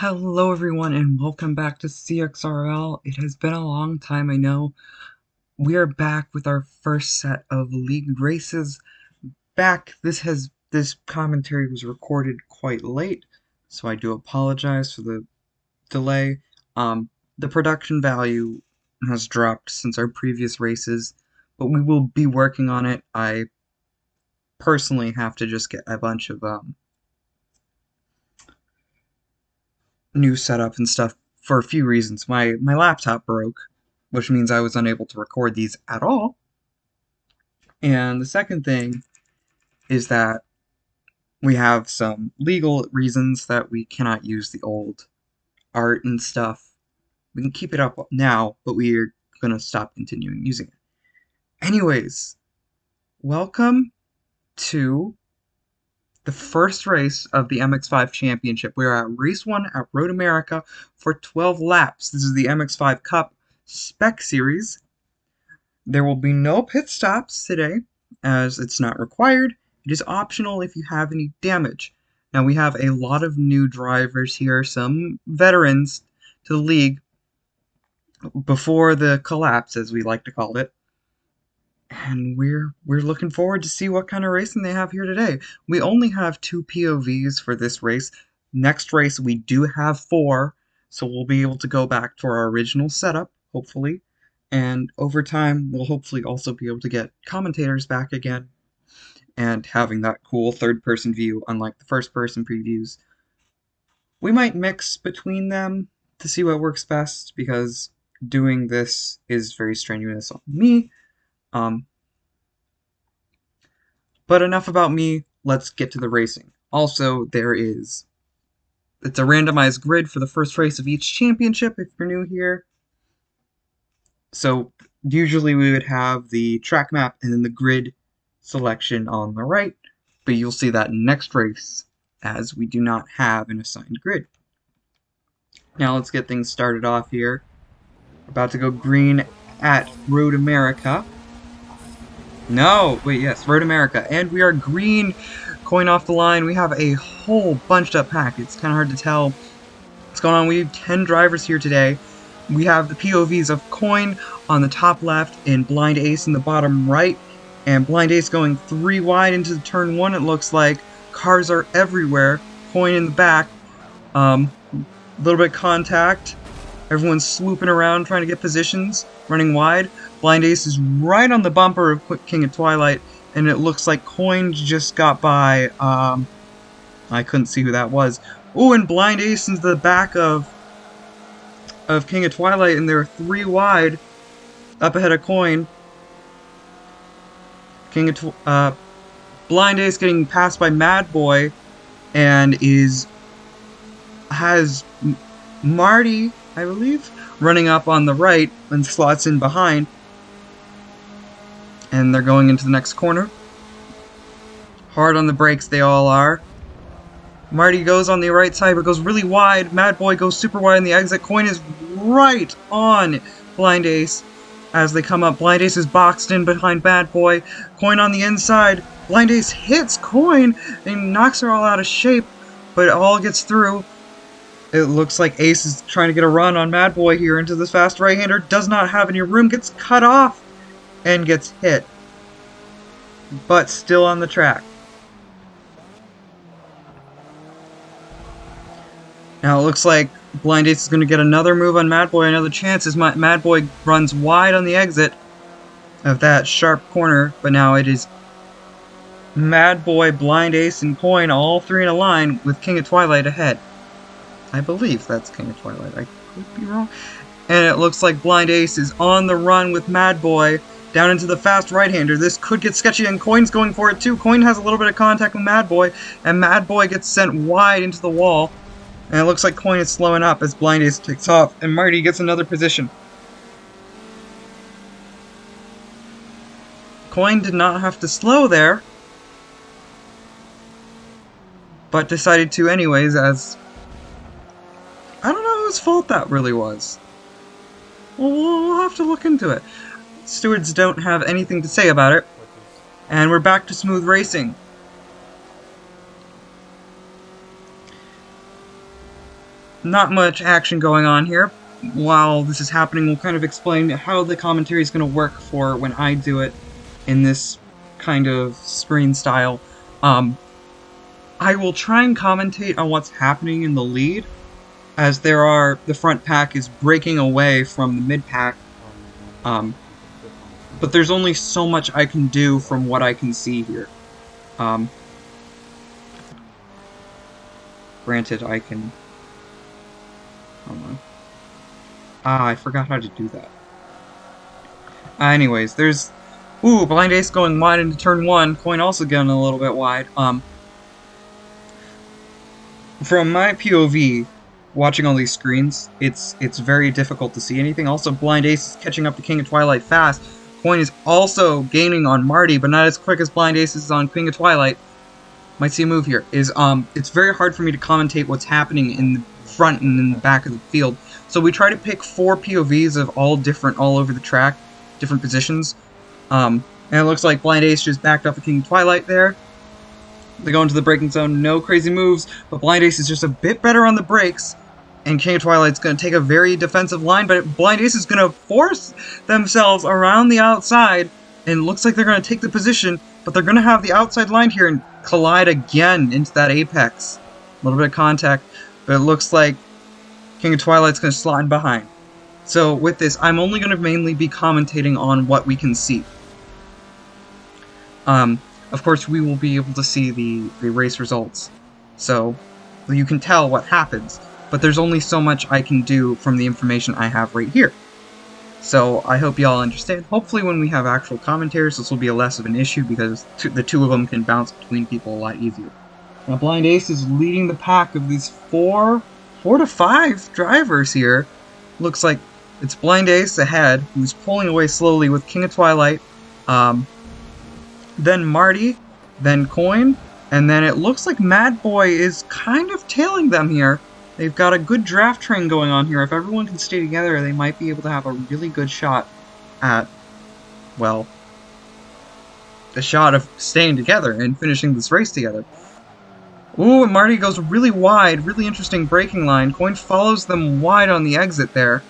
Hello everyone and welcome back to CXRL. It has been a long time, I know. We are back with our first set of league races. This commentary was recorded quite late, so I do apologize for the delay. The production value has dropped since our previous races, but we will be working on it. I personally have to just get a bunch of new setup and stuff for a few reasons. My laptop broke, which means I was unable to record these at all. And the second thing is that we have some legal reasons that we cannot use the old art and stuff. We can keep it up now, but we're going to stop continuing using it. Anyways, welcome to the first race of the MX-5 Championship. We're at race 1 at Road America for 12 laps. This is the MX-5 Cup Spec Series. There will be no pit stops today, as it's not required. It is optional if you have any damage. Now, we have a lot of new drivers here, some veterans to the league before the collapse, as we like to call it. And we're looking forward to see what kind of racing they have here today. We only have 2 POVs for this race. Next race, we do have 4, so we'll be able to go back to our original setup, hopefully. And over time, we'll hopefully also be able to get commentators back again and having that cool third-person view, unlike the first-person previews. We might mix between them to see what works best, because doing this is very strenuous on me. But enough about me, let's get to the racing. Also, it's a randomized grid for the first race of each championship if you're new here. So usually we would have the track map and then the grid selection on the right, but you'll see that next race as we do not have an assigned grid. Now let's get things started off here. About to go green at Road America. No, wait, yes, Road America. And we are green, coin off the line. We have a whole bunched up pack. It's kind of hard to tell what's going on. We have 10 drivers here today. We have the POVs of Coin on the top left and Blind Ace in the bottom right. And Blind Ace going 3 wide into the turn 1, it looks like. Cars are everywhere. Coin in the back. A little bit of contact. Everyone's swooping around trying to get positions, running wide. Blind Ace is right on the bumper of King of Twilight, and it looks like Coin just got by. I couldn't see who that was. Oh, and Blind Ace into the back of King of Twilight, and they're 3 wide up ahead of Coin. Blind Ace getting passed by Mad Boy, and has Marty, I believe, running up on the right and slots in behind. And they're going into the next corner. Hard on the brakes they all are. Marty goes on the right side but goes really wide. Mad Boy goes super wide in the exit. Coin is right on Blind Ace as they come up. Blind Ace is boxed in behind Mad Boy. Coin on the inside. Blind Ace hits Coin and knocks her all out of shape, but it all gets through. It looks like Ace is trying to get a run on Mad Boy here into this fast right-hander. Does not have any room. Gets cut off and gets hit. But still on the track. Now it looks like Blind Ace is going to get another move on Mad Boy. Another chance as Mad Boy runs wide on the exit of that sharp corner. But now it is Mad Boy, Blind Ace, and Coin all 3 in a line with King of Twilight ahead. I believe that's King of Twilight. I could be wrong. And it looks like Blind Ace is on the run with Mad Boy down into the fast right-hander. This could get sketchy, and Coin's going for it too. Coin has a little bit of contact with Mad Boy, and Mad Boy gets sent wide into the wall. And it looks like Coin is slowing up as Blind Ace takes off, and Marty gets another position. Coin did not have to slow there, but decided to anyways, as I don't know whose fault that really was. We'll have to look into it. Stewards don't have anything to say about it. And we're back to smooth racing. not much action going on here. While this is happening, we'll kind of explain how the commentary is going to work for when I do it in this kind of screen style. I will try and commentate on what's happening in the lead, as the front pack is breaking away from the mid pack. But there's only so much I can do from what I can see here. Granted, I can... Hold on. I forgot how to do that. Anyways, there's... Ooh, Blind Ace going wide into turn 1. Coin also getting a little bit wide. From my POV, watching all these screens, it's very difficult to see anything. Also, Blind Ace is catching up to King of Twilight fast. Coin is also gaining on Marty, but not as quick as Blind Ace is on King of Twilight. Might see a move here. It's very hard for me to commentate what's happening in the front and in the back of the field. So we try to pick 4 POVs of all over the track, different positions. And it looks like Blind Ace just backed up the King of Twilight there. They go into the braking zone, no crazy moves, but Blind Ace is just a bit better on the brakes, and King of Twilight's going to take a very defensive line, but Blind Ace is going to force themselves around the outside, and it looks like they're going to take the position, but they're going to have the outside line here and collide again into that apex. A little bit of contact, but it looks like King of Twilight's going to slot in behind. So with this, I'm only going to mainly be commentating on what we can see. Of course, we will be able to see the race results, so you can tell what happens, but there's only so much I can do from the information I have right here. So I hope y'all understand. Hopefully when we have actual commentators, this will be less of an issue, because the two of them can bounce between people a lot easier. Now Blind Ace is leading the pack of these four to five drivers here. Looks like it's Blind Ace ahead, who's pulling away slowly with King of Twilight. Then Marty, then Coin, and then it looks like Mad Boy is kind of tailing them here. They've got a good draft train going on here. If everyone can stay together, they might be able to have a really good shot at, well, a shot of staying together and finishing this race together. Ooh, and Marty goes really wide, really interesting braking line. Coin follows them wide on the exit there.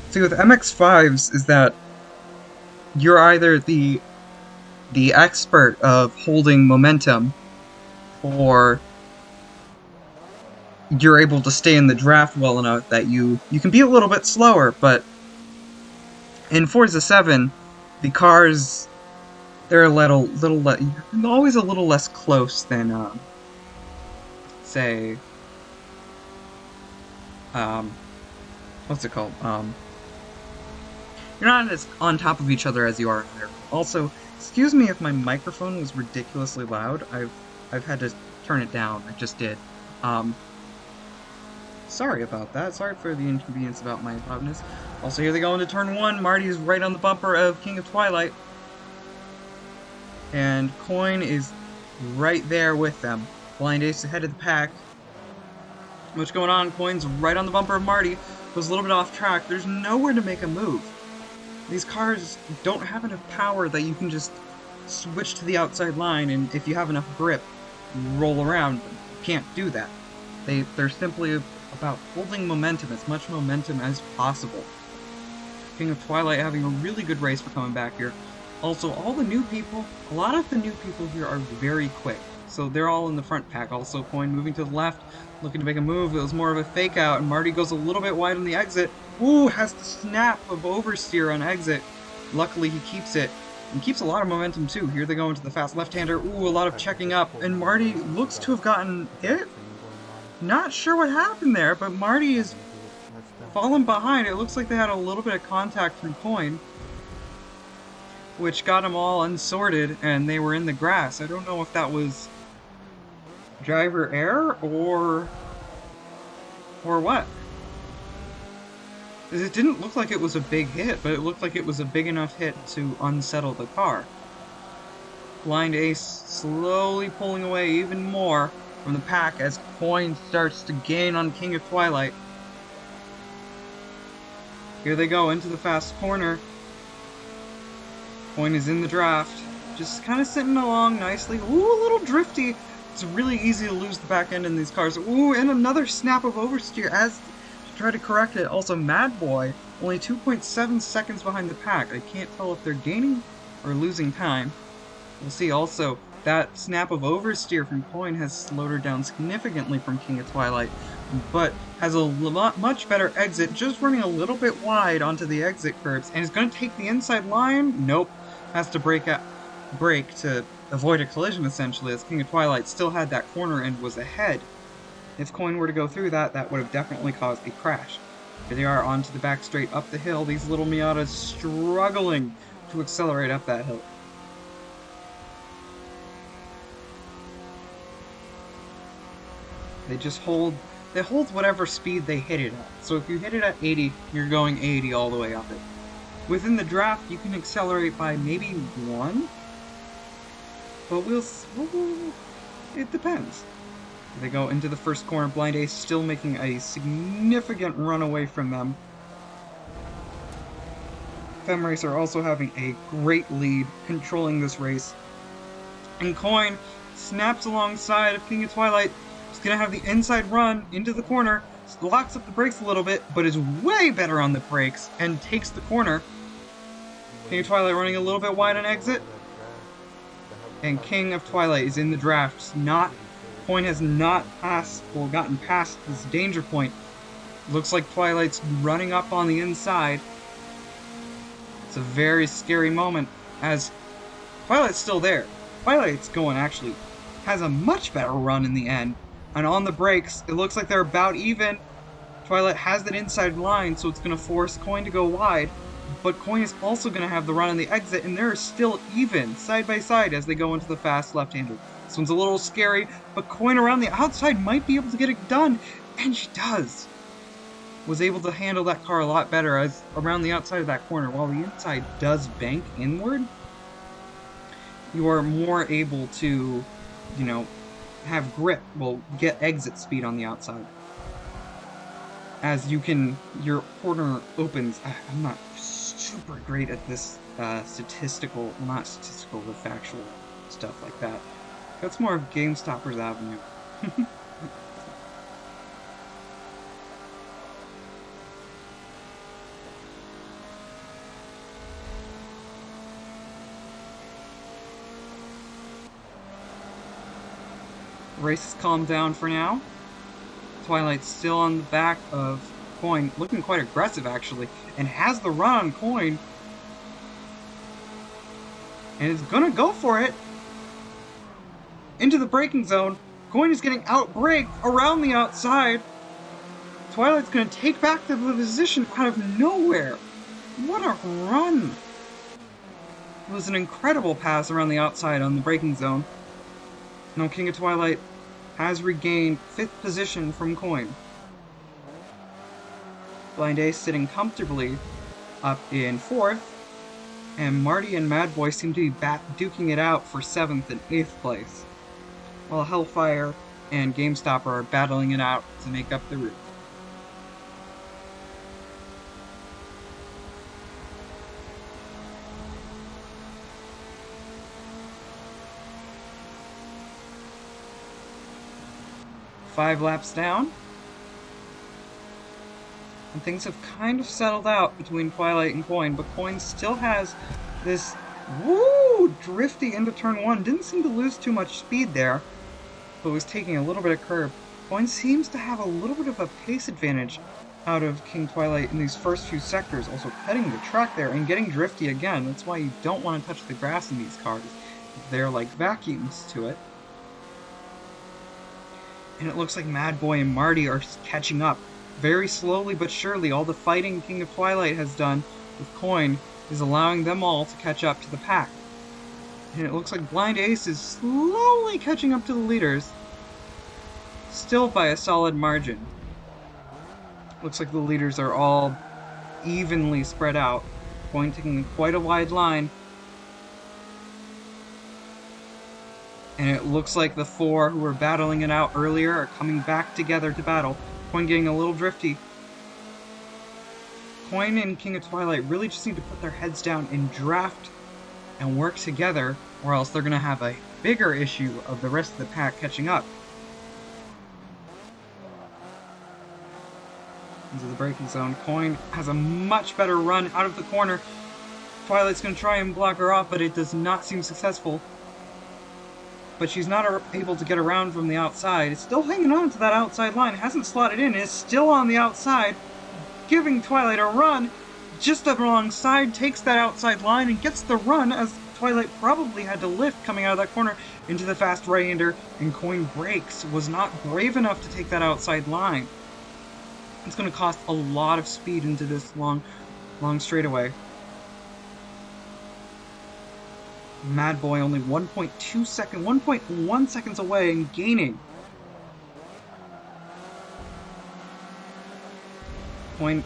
See, with MX-5s is that you're either the expert of holding momentum, or you're able to stay in the draft well enough that you can be a little bit slower. But in Forza 7, the cars, they're always a little less close than say what's it called? You're not as on top of each other as you are in there. Also, excuse me if my microphone was ridiculously loud. I've had to turn it down. I just did. Sorry about that. Sorry for the inconvenience about my loudness. Also, here they go into turn 1. Marty is right on the bumper of King of Twilight. And Coin is right there with them. Blind Ace ahead of the pack. What's going on? Coin's right on the bumper of Marty. Goes a little bit off track. There's nowhere to make a move. These cars don't have enough power that you can just switch to the outside line, and if you have enough grip, roll around. You can't do that. They're simply about holding momentum, as much momentum as possible. King of Twilight having a really good race for coming back here. Also, all the new people, a lot of the new people here are very quick, so they're all in the front pack. Also, Coin moving to the left, looking to make a move. It was more of a fake out, and Marty goes a little bit wide on the exit. Ooh, has the snap of oversteer on exit. Luckily, he keeps it, and keeps a lot of momentum too. Here they go into the fast left-hander. Ooh, a lot of checking up, and Marty looks to have gotten hit. Not sure what happened there, but Marty is fallen behind. It looks like they had a little bit of contact from Coin, which got them all unsorted, and they were in the grass. I don't know if that was driver error or what. It didn't look like it was a big hit, but it looked like it was a big enough hit to unsettle the car. Blind Ace slowly pulling away even more from the pack as Coin starts to gain on King of Twilight. Here they go into the fast corner. Coin is in the draft, just kind of sitting along nicely. Ooh, a little drifty. It's really easy to lose the back end in these cars. Ooh, and another snap of oversteer as to try to correct it. Also, Mad Boy, only 2.7 seconds behind the pack. I can't tell if they're gaining or losing time. We'll see. Also, that snap of oversteer from Coin has slowed her down significantly from King of Twilight, but has a much better exit, just running a little bit wide onto the exit curbs, and is going to take the inside line. Nope, has to brake to avoid a collision, essentially, as King of Twilight still had that corner and was ahead. If Coin were to go through that, that would have definitely caused a crash. Here they are onto the back straight up the hill, these little Miatas struggling to accelerate up that hill. They hold whatever speed they hit it at. So if you hit it at 80, you're going 80 all the way up it. Within the draft, you can accelerate by maybe 1, but it depends. They go into the first corner, Blind Ace still making a significant run away from them. FemRacer also having a great lead, controlling this race. And Coin snaps alongside of King of Twilight. He's gonna have the inside run into the corner, locks up the brakes a little bit, but is way better on the brakes and takes the corner. King of Twilight running a little bit wide on exit. And King of Twilight is in the draft. Coin has not passed or gotten past this danger point. Looks like Twilight's running up on the inside. It's a very scary moment as Twilight's still there. Twilight's has a much better run in the end. And on the brakes, it looks like they're about even. Twilight has that inside line, so it's going to force Coin to go wide. But Coin is also going to have the run on the exit, and they're still even, side by side, as they go into the fast left-hander. This one's a little scary, but Coin around the outside might be able to get it done, and she does. Was able to handle that car a lot better as around the outside of that corner. While the inside does bank inward, you are more able to, have grip, get exit speed on the outside. As your corner opens. I'm not super great at this not statistical, but factual stuff like that. That's more of Game Stopper's avenue. Race has calmed down for now. Twilight's still on the back of Coin, looking quite aggressive actually, and has the run on Coin. And is gonna go for it. Into the braking zone. Coin is getting out-braked around the outside. Twilight's gonna take back the position out of nowhere. What a run! It was an incredible pass around the outside on the braking zone. Now King of Twilight has regained 5th position from Coin. Blind Ace sitting comfortably up in 4th, and Marty and Mad Boy seem to be duking it out for 7th and 8th place, while Hellfire and GameStopper are battling it out to make up the route. Five laps down, and things have kind of settled out between Twilight and Coin, but Coin still has this drifty into turn 1. Didn't seem to lose too much speed there, but was taking a little bit of curb. Coin seems to have a little bit of a pace advantage out of King Twilight in these first few sectors, also cutting the track there and getting drifty again. That's why you don't want to touch the grass in these cars. They're like vacuums to it. And it looks like Mad Boy and Marty are catching up. Very slowly but surely, all the fighting King of Twilight has done with Coin is allowing them all to catch up to the pack. And it looks like Blind Ace is slowly catching up to the leaders, still by a solid margin. Looks like the leaders are all evenly spread out, Coin taking quite a wide line. And it looks like the 4 who were battling it out earlier are coming back together to battle. Coin getting a little drifty. Coin and King of Twilight really just need to put their heads down and draft and work together, or else they're going to have a bigger issue of the rest of the pack catching up. Into the braking zone. Coin has a much better run out of the corner. Twilight's going to try and block her off, but it does not seem successful. But she's not able to get around from the outside. It's still hanging on to that outside line. It hasn't slotted in. It's still on the outside, giving Twilight a run just alongside, takes that outside line and gets the run, as Twilight probably had to lift coming out of that corner into the fast right-hander, and Coin brakes, was not brave enough to take that outside line. It's going to cost a lot of speed into this long straightaway. Mad Boy only 1.1 seconds away and gaining. Coin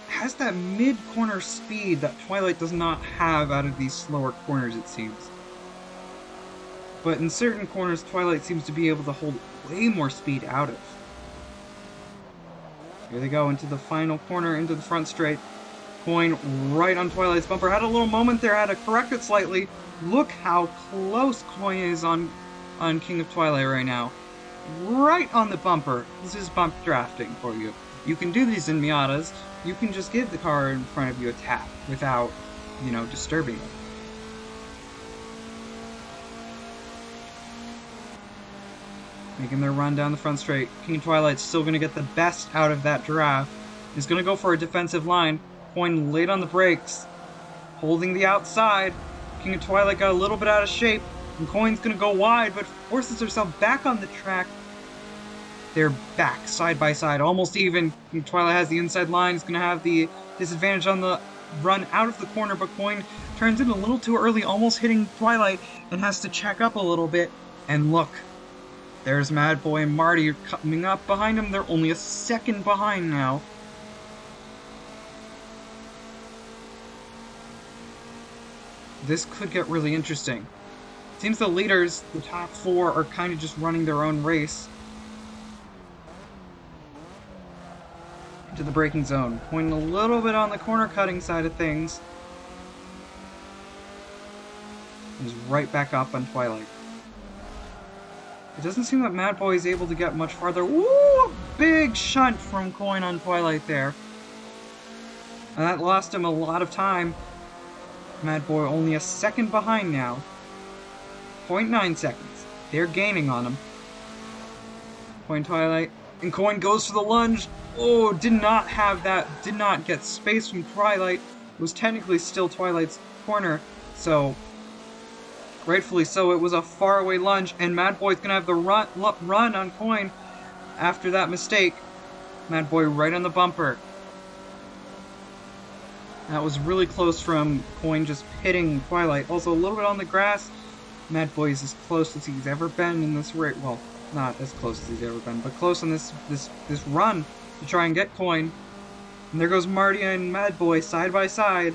has that mid-corner speed that Twilight does not have out of these slower corners, it seems. But in certain corners, Twilight seems to be able to hold way more speed out of. Here they go into the final corner, into the front straight. Coin right on Twilight's bumper. Had a little moment there, had to correct it slightly. Look how close Coin is on King of Twilight right now. Right on the bumper. This is bump drafting for you. You can do these in Miatas. You can just give the car in front of you a tap without, disturbing it. Making their run down the front straight. King of Twilight's still going to get the best out of that draft. He's going to go for a defensive line. Coin late on the brakes. Holding the outside. King of Twilight got a little bit out of shape. And Coin's going to go wide, but forces herself back on the track. They're back, side by side, almost even. King of Twilight has the inside line. He's going to have the disadvantage on the run out of the corner, but Coin turns in a little too early, almost hitting Twilight, and has to check up a little bit. And look. There's Mad Boy and Marty coming up behind him. They're only a second behind now. This could get really interesting. It seems the leaders, the top four, are kind of just running their own race. Into the braking zone. Pointing a little bit on the corner cutting side of things. He's right back up on Twilight. It doesn't seem that Mad Boy is able to get much farther. Ooh, big shunt from Coin on Twilight there. And that lost him a lot of time. Mad Boy only a second behind now. 0.9 seconds. They're gaining on him. Coin Twilight. And Coin goes for the lunge. Oh, did not have that. Did not get space from Twilight. It was technically still Twilight's corner. So, rightfully so, it was a faraway lunge, and Mad Boy's gonna have the run on Coin after that mistake. Mad Boy right on the bumper. That was really close from Coin just hitting Twilight. Also, a little bit on the grass. Mad Boy is as close as he's ever been in this race. Well, not as close as he's ever been, but close on this run to try and get Coin. And there goes Marty and Mad Boy side by side.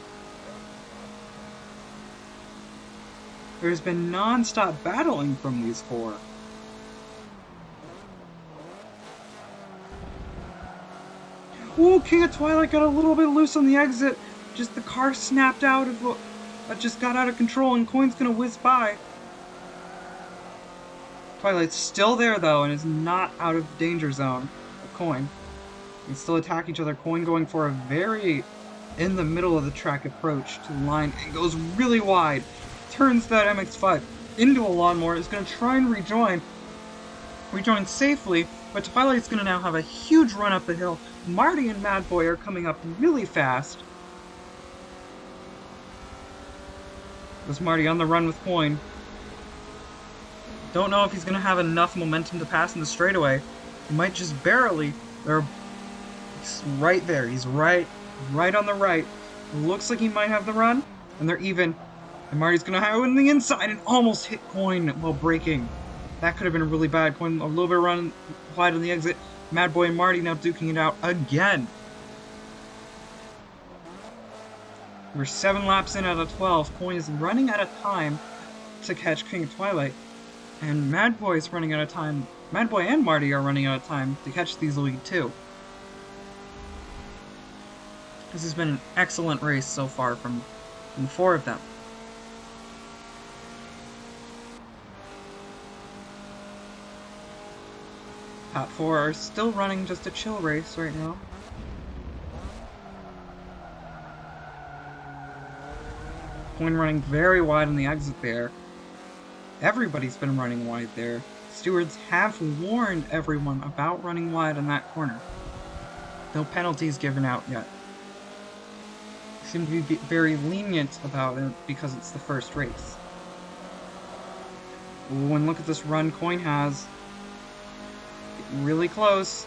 There's been non-stop battling from these four. Ooh, King of Twilight got a little bit loose on the exit. Just the car snapped out of just got out of control, and Coin's gonna whiz by. Twilight's still there though, and is not out of danger zone of Coin. They can still attack each other. Coin going for a very in the middle of the track approach to the line and goes really wide. Turns that MX-5 into a lawnmower, is going to try and rejoin safely, but Twilight's going to now have a huge run up the hill. Marty and Mad Boy are coming up really fast. There's Marty on the run with Coin. Don't know if he's going to have enough momentum to pass in the straightaway. He might just barely. He's right there. He's right on the right. Looks like he might have the run, and they're even. And Marty's gonna have it on the inside and almost hit Coin while braking. That could have been really bad. Coin a little bit run wide on the exit. Mad Boy and Marty now duking it out again. We're 7 laps in out of 12. Coin is running out of time to catch King of Twilight. And Mad Boy is running out of time. Mad Boy and Marty are running out of time to catch these lead too. This has been an excellent race so far from the four of them. Top 4 are still running just a chill race right now. Coin running very wide on the exit there. Everybody's been running wide there. Stewards have warned everyone about running wide on that corner. No penalties given out yet. They seem to be very lenient about it because it's the first race. Ooh, and look at this run Coin has. Getting really close.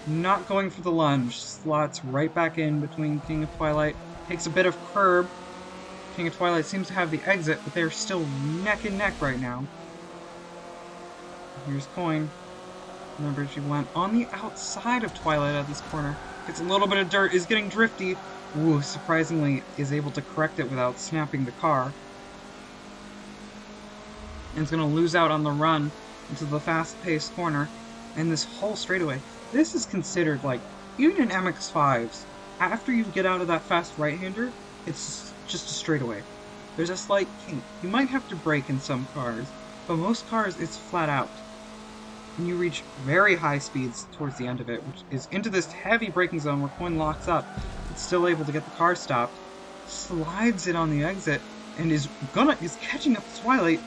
Not going for the lunge. Slots right back in between King of Twilight. Takes a bit of curb. King of Twilight seems to have the exit, but they're still neck and neck right now. Here's Coin. Remember, she went on the outside of Twilight at this corner. Gets a little bit of dirt, is getting drifty. Ooh, surprisingly, is able to correct it without snapping the car. And is going to lose out on the run into the fast-paced corner. And this whole straightaway. This is considered, like, even in MX-5s, after you get out of that fast right-hander, it's just a straightaway. There's a slight kink. You might have to brake in some cars, but most cars, it's flat out. And you reach very high speeds towards the end of it, which is into this heavy braking zone where Coin locks up. It's still able to get the car stopped, slides it on the exit, and is catching up to Twilight.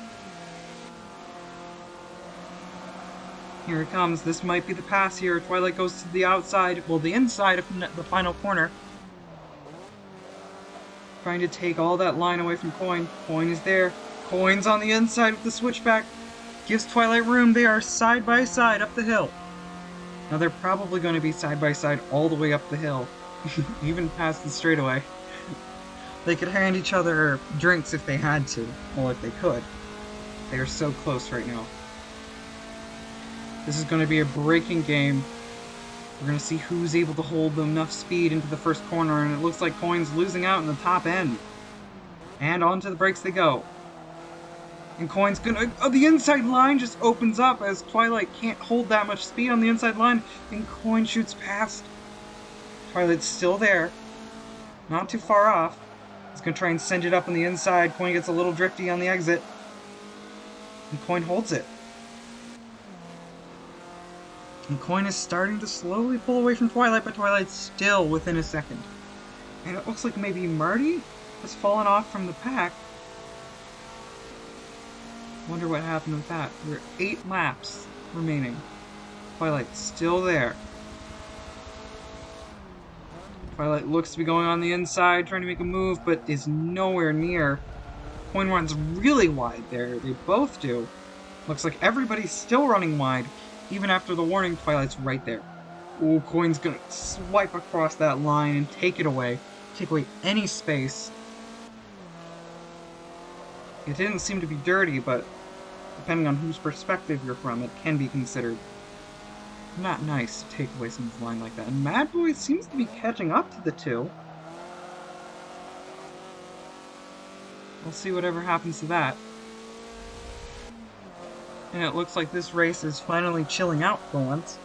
Here it comes. This might be the pass here. Twilight goes to the outside, well, the inside of the final corner. Trying to take all that line away from Coin. Coin is there. Coin's on the inside with the switchback. Gives Twilight room. They are side by side up the hill. Now they're probably going to be side by side all the way up the hill. Even past the straightaway. They could hand each other drinks if they had to. Well, if they could. They are so close right now. This is going to be a braking game. We're going to see who's able to hold enough speed into the first corner, and it looks like Coin's losing out in the top end. And onto the brakes they go. And Coin's gonna... Oh, the inside line just opens up as Twilight can't hold that much speed on the inside line, and Coin shoots past. Twilight's still there. Not too far off. He's gonna try and send it up on the inside. Coin gets a little drifty on the exit. And Coin holds it. And Coin is starting to slowly pull away from Twilight, but Twilight's still within a second. And it looks like maybe Marty has fallen off from the pack. Wonder what happened with that. There are 8 laps remaining. Twilight's still there. Twilight looks to be going on the inside, trying to make a move, but is nowhere near. Coin runs really wide there. They both do. Looks like everybody's still running wide. Even after the warning, Twilight's right there. Ooh, Coin's gonna swipe across that line and take it away. Take away any space. It didn't seem to be dirty, but depending on whose perspective you're from, it can be considered not nice to take away someone's line like that. And Mad Boy seems to be catching up to the two. We'll see whatever happens to that. And it looks like this race is finally chilling out for once.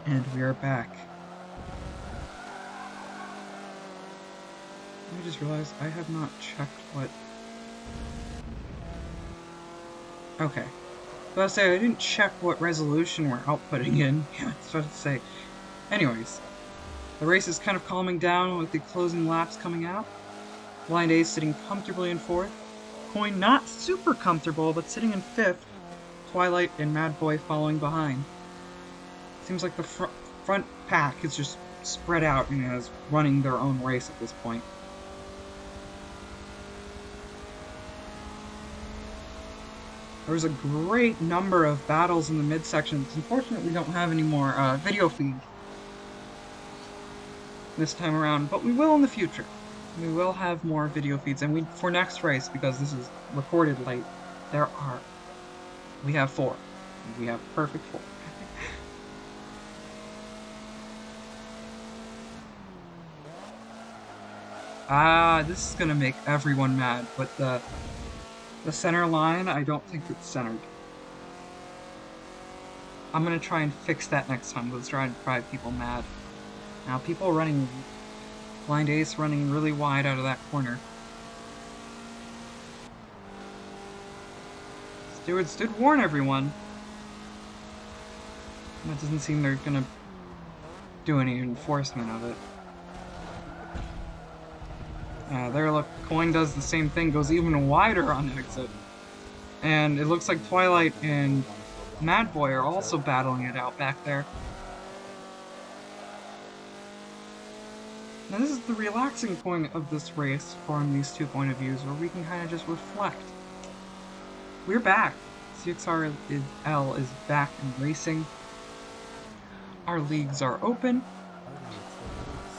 And we are back. I just realized I have not checked what... Okay. I was say I didn't check what resolution we're outputting in. Yeah, I was supposed to say. Anyways, the race is kind of calming down with the closing laps coming out. Blind Ace sitting comfortably in 4th. Coin not super comfortable, but sitting in 5th. Twilight and Mad Boy following behind. Seems like the front pack is just spread out and is running their own race at this point. There was a great number of battles in the midsection. Unfortunately, we don't have any more video feed this time around, but we will in the future. We will have more video feeds, and for next race, because this is recorded late, we have 4. We have perfect 4. This is gonna make everyone mad, but the center line, I don't think it's centered. I'm gonna try and fix that next time. Let's try and drive people mad. Now, people running blind ace running really wide out of that corner. Stewards did warn everyone. It doesn't seem they're gonna do any enforcement of it. There, look, Coin does the same thing, goes even wider on exit. And it looks like Twilight and Mad Boy are also battling it out back there. Now this is the relaxing point of this race from these two point of views, where we can kind of just reflect. We're back. CXRL is back and racing. Our leagues are open.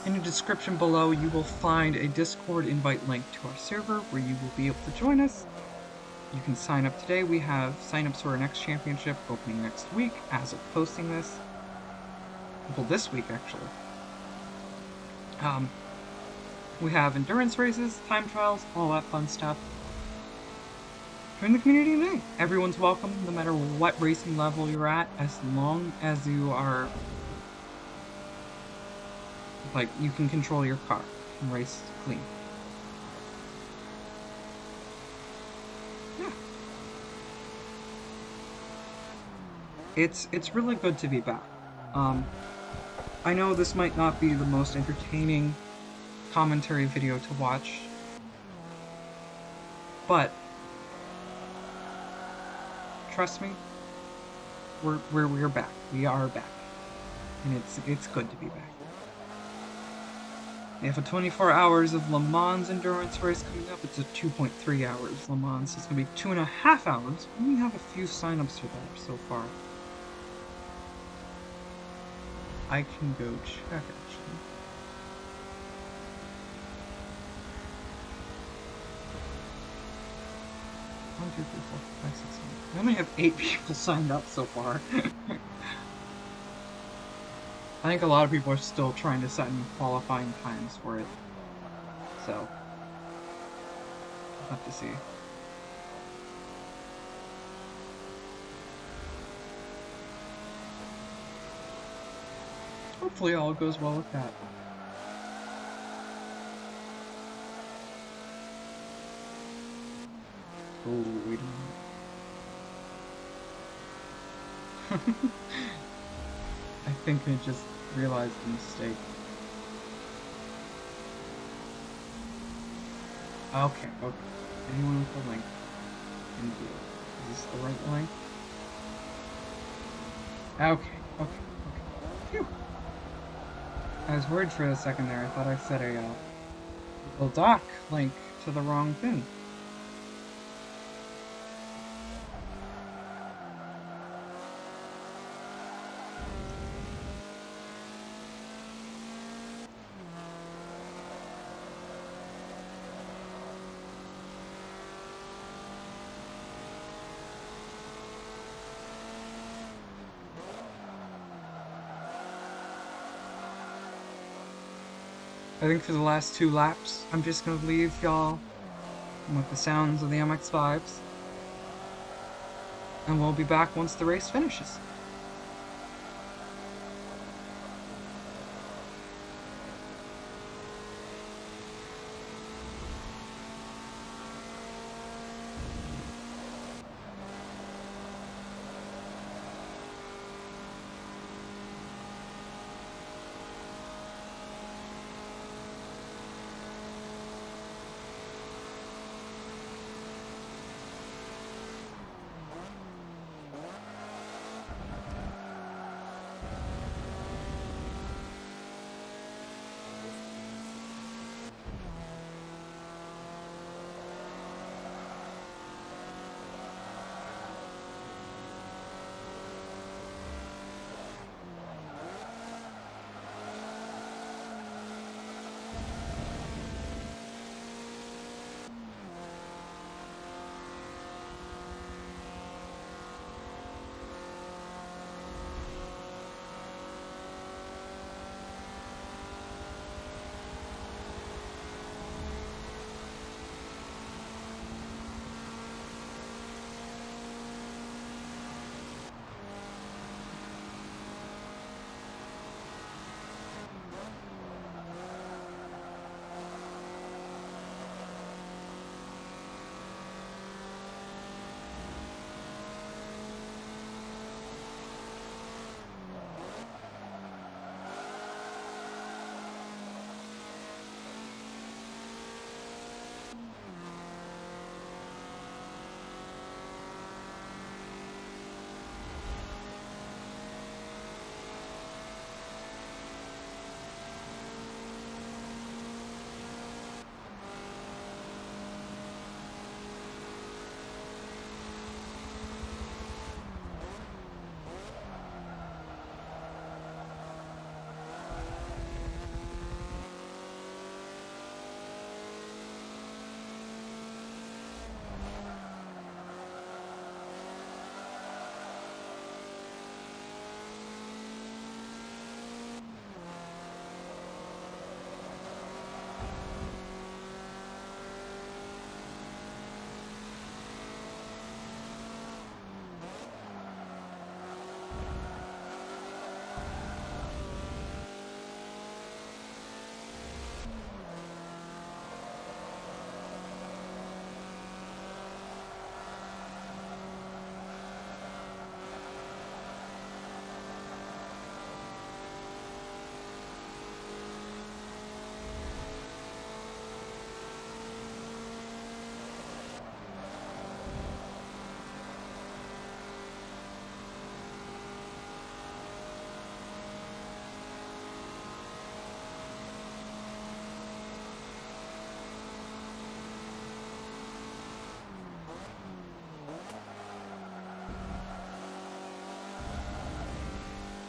In the description below, you will find a Discord invite link to our server where you will be able to join us. You can sign up today. We have signups for our next championship opening next week as of posting this. Well, this week, actually. We have endurance races, time trials, all that fun stuff. Join the community today. Everyone's welcome, no matter what racing level you're at, as long as you are... like, you can control your car and race clean. Yeah. It's really good to be back. I know this might not be the most entertaining commentary video to watch, but trust me, we're back. We are back, and it's good to be back. We have a 24 hours of Le Mans endurance race coming up. It's a 2.3 hours Le Mans. So it's gonna be 2.5 hours. We only have a few signups for that so far. I can go check actually. One, two, three, four, five, six, seven. We only have 8 people signed up so far. I think a lot of people are still trying to set new qualifying times for it. So, we'll have to see. Hopefully all goes well with that. Oh, wait a minute. I think I just realized the mistake. Okay. Anyone with the link can do it. Is this the right link? Okay. Phew. I was worried for a second there. I thought I set a Google Doc link to the wrong thing. I think for the last 2 laps, I'm just gonna leave y'all with the sounds of the MX-5s. And we'll be back once the race finishes.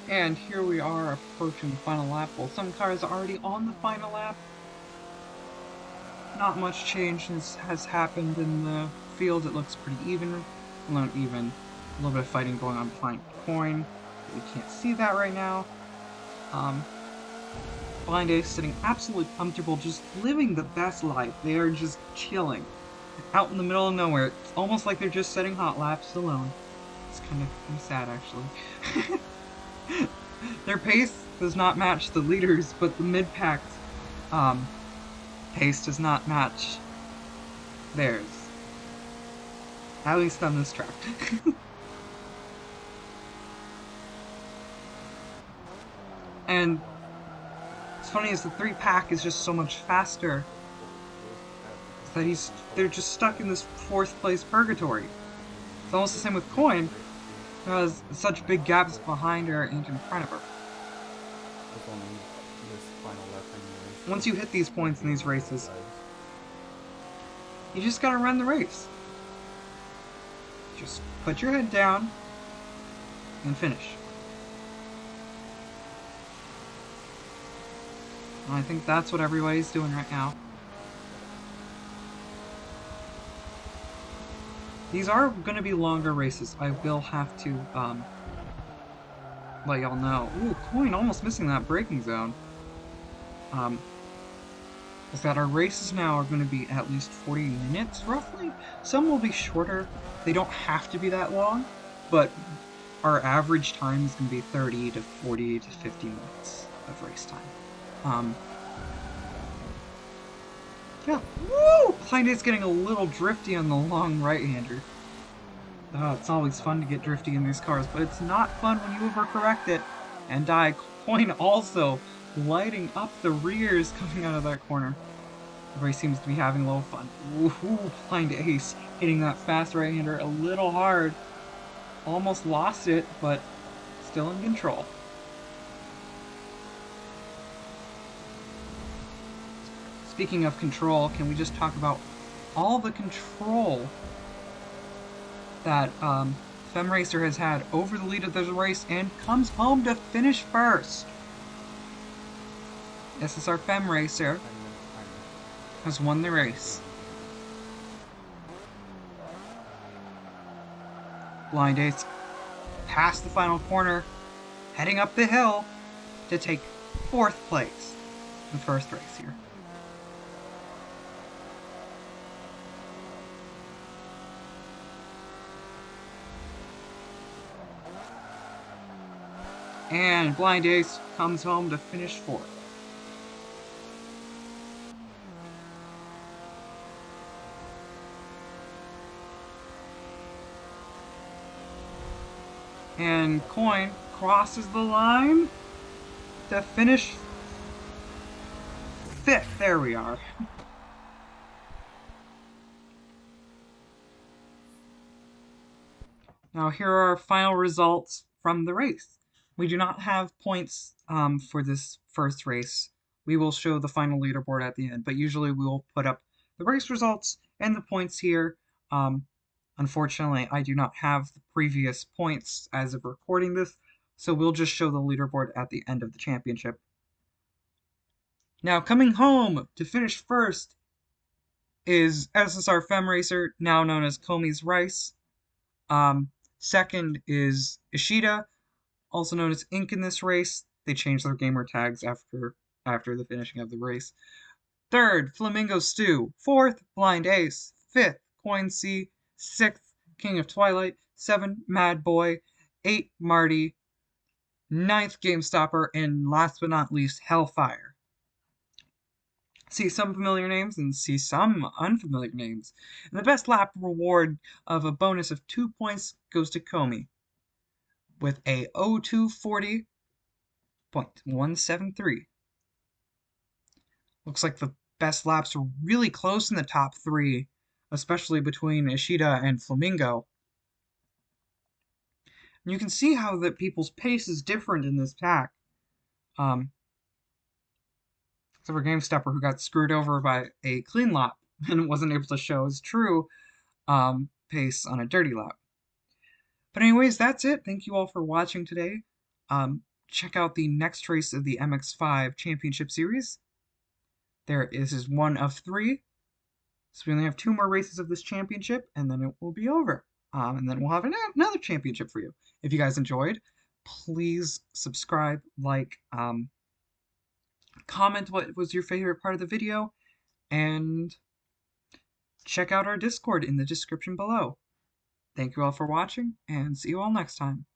And here we are approaching the final lap. Well, some cars are already on the final lap. Not much change has happened in the field. It looks pretty even. Well, not even. A little bit of fighting going on behind Coin. We can't see that right now. Blind Ace sitting absolutely comfortable, just living the best life. They are just chilling. Out in the middle of nowhere. It's almost like they're just setting hot laps alone. It's kind of sad, actually. Their pace does not match the leaders, but the mid-pack pace does not match theirs. At least on this track. And what's funny is the 3-pack is just so much faster that they're just stuck in this 4th place purgatory. It's almost the same with Coin, who has such big gaps behind her and in front of her. Once you hit these points in these races, you just gotta run the race. Just put your head down and finish. And I think that's what everybody's doing right now. These are going to be longer races. I will have to let y'all know. Ooh, Coin almost missing that braking zone. Is that our races now are going to be at least 40 minutes, roughly? Some will be shorter. They don't have to be that long, but our average time is going to be 30 to 40 to 50 minutes of race time. Yeah. Woo! Blind Ace getting a little drifty on the long right-hander. It's always fun to get drifty in these cars, but it's not fun when you overcorrect it and die. Coin also lighting up the rears coming out of that corner. Everybody seems to be having a little fun. Ooh, Blind Ace hitting that fast right-hander a little hard. Almost lost it, but still in control. Speaking of control, can we just talk about all the control that FemRacer has had over the lead of the race and comes home to finish first? SSR FemRacer has won the race. Blind Ace past the final corner, heading up the hill to take 4th place in the first race here. And Blind Ace comes home to finish 4th. And Coin crosses the line to finish 5th. There we are. Now here are our final results from the race. We do not have points for this first race. We will show the final leaderboard at the end, but usually we will put up the race results and the points here. Unfortunately, I do not have the previous points as of recording this, so we'll just show the leaderboard at the end of the championship. Now, coming home to finish first is SSR FemRacer, now known as Comey's Rice. Second is Ishida, also known as Ink in this race. They changed their gamer tags after the finishing of the race. Third, Flamingo Stew. Fourth, Blind Ace. Fifth, Coin C. 6th, King of Twilight. 7, Mad Boy. 8, Marty. 9th, GameStopper. And last but not least, Hellfire. See some familiar names and see some unfamiliar names. And the best lap reward of a bonus of 2 points goes to Comey with a 0240.173. Looks like the best laps are really close in the top 3, especially between Ishida and Flamingo. And you can see how that people's pace is different in this pack. Except for GameStopper, who got screwed over by a clean lap and wasn't able to show his true pace on a dirty lap. But anyways, that's it. Thank you all for watching today. check out the next race of the MX-5 Championship Series. This is one of 3, so we only have 2 more races of this championship, and then it will be over. And then we'll have another championship for you. If you guys enjoyed, please subscribe, like, comment what was your favorite part of the video, and check out our Discord in the description below. Thank you all for watching, and see you all next time.